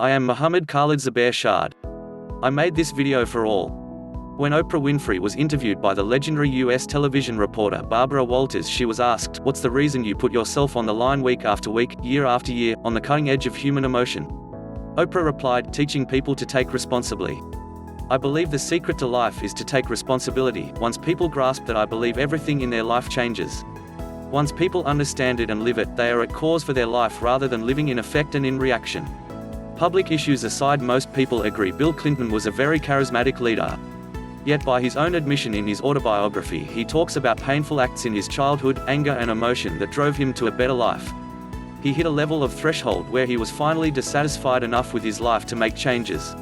I am Muhammad Khalid Zubair Shad. I made this video for all. When Oprah Winfrey was interviewed by the legendary US television reporter Barbara Walters, she was asked, "What's the reason you put yourself on the line week after week, year after year, on the cutting edge of human emotion?" Oprah replied, "Teaching people to take responsibly. I believe the secret to life is to take responsibility. Once people grasp that, I believe everything in their life changes. Once people understand it and live it, they are at cause for their life rather than living in effect and in reaction." Public issues aside, most people agree Bill Clinton was a very charismatic leader. Yet by his own admission in his autobiography, he talks about painful acts in his childhood, anger and emotion that drove him to a better life. He hit a level of threshold where he was finally dissatisfied enough with his life to make changes.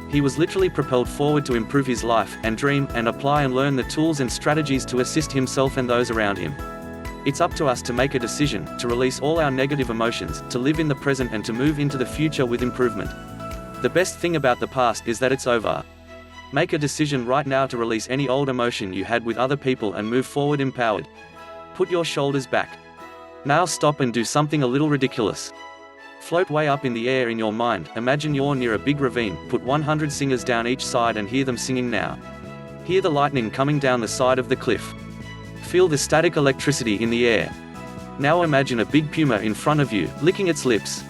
He was literally propelled forward to improve his life, and dream, and apply and learn the tools and strategies to assist himself and those around him. It's up to us to make a decision, to release all our negative emotions, to live in the present and to move into the future with improvement. The best thing about the past is that it's over. Make a decision right now to release any old emotion you had with other people and move forward empowered. Put your shoulders back. Now stop and do something a little ridiculous. Float way up in the air in your mind. Imagine you're near a big ravine. Put 100 singers down each side and hear them singing now. Hear the lightning coming down the side of the cliff. Feel the static electricity in the air. Now imagine a big puma in front of you, licking its lips.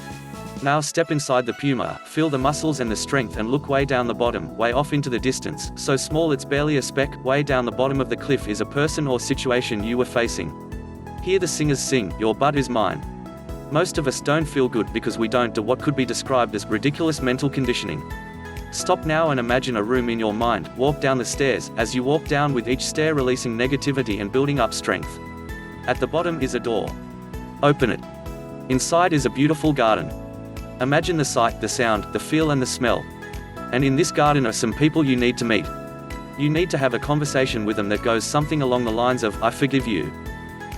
Now step inside the puma, feel the muscles and the strength, and look way down the bottom, way off into the distance, so small it's barely a speck. Way down the bottom of the cliff is a person or situation you were facing. Hear the singers sing, "Your butt is mine." Most of us don't feel good because we don't do what could be described as ridiculous mental conditioning. Stop now and imagine a room in your mind. Walk down the stairs. As you walk down, with each stair releasing negativity and building up strength. At the bottom is a door. Open it. Inside is a beautiful garden. Imagine the sight, the sound, the feel and the smell. And in this garden are some people you need to meet. You need to have a conversation with them that goes something along the lines of, "I forgive you."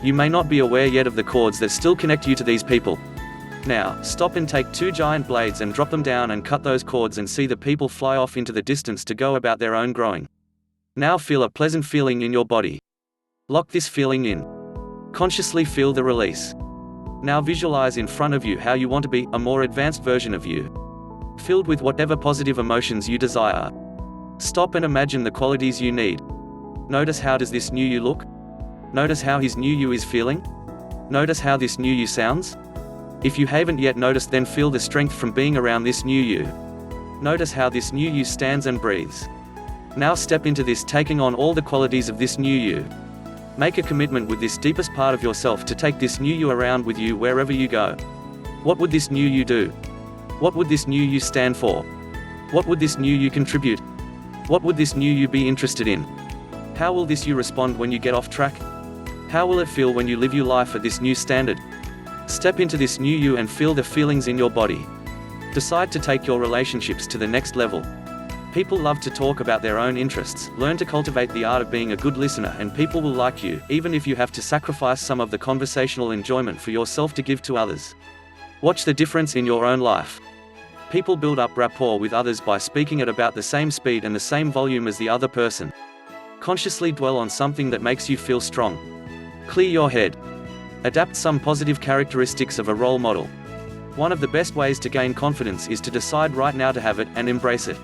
You may not be aware yet of the cords that still connect you to these people. Now, stop and take 2 giant blades and drop them down and cut those cords and see the people fly off into the distance to go about their own growing. Now feel a pleasant feeling in your body. Lock this feeling in. Consciously feel the release. Now visualize in front of you how you want to be, a more advanced version of you. Filled with whatever positive emotions you desire. Stop and imagine the qualities you need. Notice how does this new you look? Notice how his new you is feeling? Notice how this new you sounds? If you haven't yet noticed, then feel the strength from being around this new you. Notice how this new you stands and breathes. Now step into this, taking on all the qualities of this new you. Make a commitment with this deepest part of yourself to take this new you around with you wherever you go. What would this new you do? What would this new you stand for? What would this new you contribute? What would this new you be interested in? How will this you respond when you get off track? How will it feel when you live your life at this new standard? Step into this new you and feel the feelings in your body. Decide to take your relationships to the next level. People love to talk about their own interests. Learn to cultivate the art of being a good listener, and people will like you, even if you have to sacrifice some of the conversational enjoyment for yourself to give to others. Watch the difference in your own life. People build up rapport with others by speaking at about the same speed and the same volume as the other person. Consciously dwell on something that makes you feel strong. Clear your head. Adapt some positive characteristics of a role model. One of the best ways to gain confidence is to decide right now to have it, and embrace it.